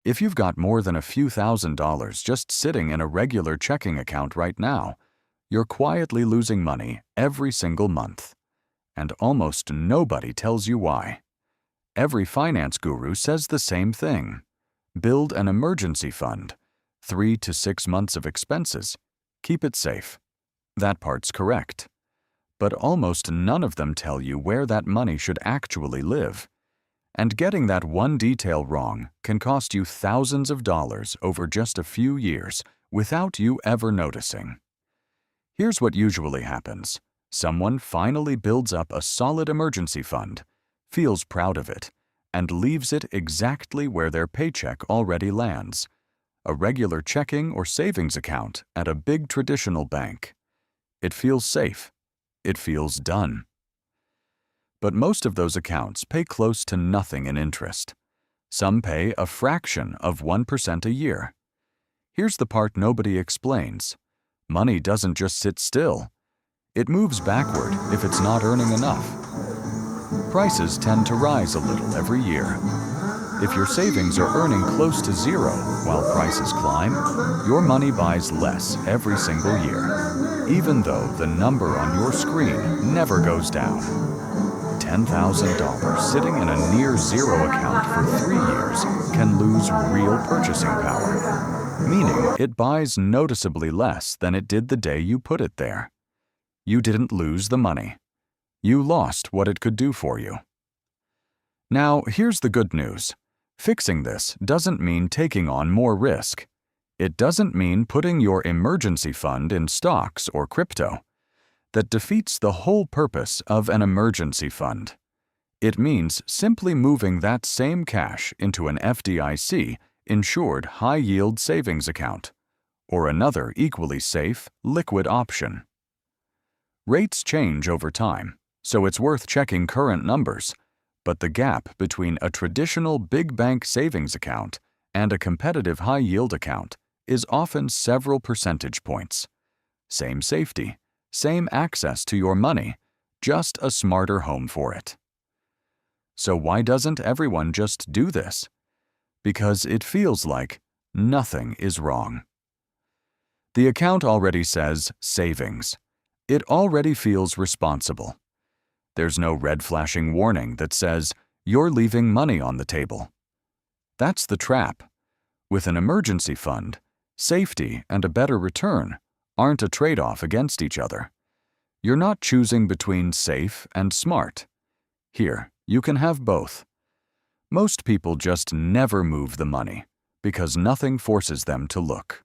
If you've got more than a few $1,000s just sitting in a regular checking account right now, you're quietly losing money every single month. And almost nobody tells you why. Every finance guru says the same thing. Build an emergency fund. 3 to 6 months of expenses. Keep it safe. That part's correct. But almost none of them tell you where that money should actually live. And getting that one detail wrong can cost you thousands of dollars over just a few years without you ever noticing. Here's what usually happens. Someone finally builds up a solid emergency fund, feels proud of it, and leaves it exactly where their paycheck already lands. A regular checking or savings account at a big traditional bank. It feels safe. It feels done. But most of those accounts pay close to nothing in interest. Some pay a fraction of 1% a year. Here's the part nobody explains. Money doesn't just sit still. It moves backward if it's not earning enough. Prices tend to rise a little every year. If your savings are earning close to zero while prices climb, your money buys less every single year, even though the number on your screen never goes down. $10,000 sitting in a near zero account for 3 years can lose real purchasing power, meaning it buys noticeably less than it did the day you put it there. You didn't lose the money. You lost what it could do for you. Now, here's the good news. Fixing this doesn't mean taking on more risk. It doesn't mean putting your emergency fund in stocks or crypto. That defeats the whole purpose of an emergency fund. It means simply moving that same cash into an FDIC insured high-yield savings account, or another equally safe, liquid option. Rates change over time, so it's worth checking current numbers, but the gap between a traditional big bank savings account and a competitive high-yield account is often several percentage points. Same safety, same access to your money, just a smarter home for it. So why doesn't everyone just do this? Because it feels like nothing is wrong. The account already says savings. It already feels responsible. There's no red flashing warning that says you're leaving money on the table. That's the trap. With an emergency fund, safety and a better return aren't a trade-off against each other. You're not choosing between safe and smart. Here, you can have both. Most people just never move the money because nothing forces them to look.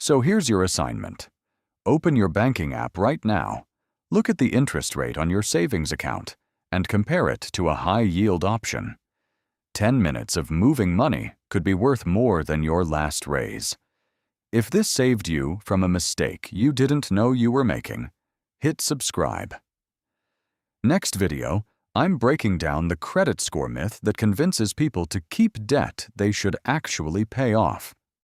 So here's your assignment. Open your banking app right now. Look at the interest rate on your savings account and compare it to a high-yield option. 10 minutes of moving money could be worth more than your last raise. If this saved you from a mistake you didn't know you were making, hit subscribe. Next video, I'm breaking down the credit score myth that convinces people to keep debt they should actually pay off.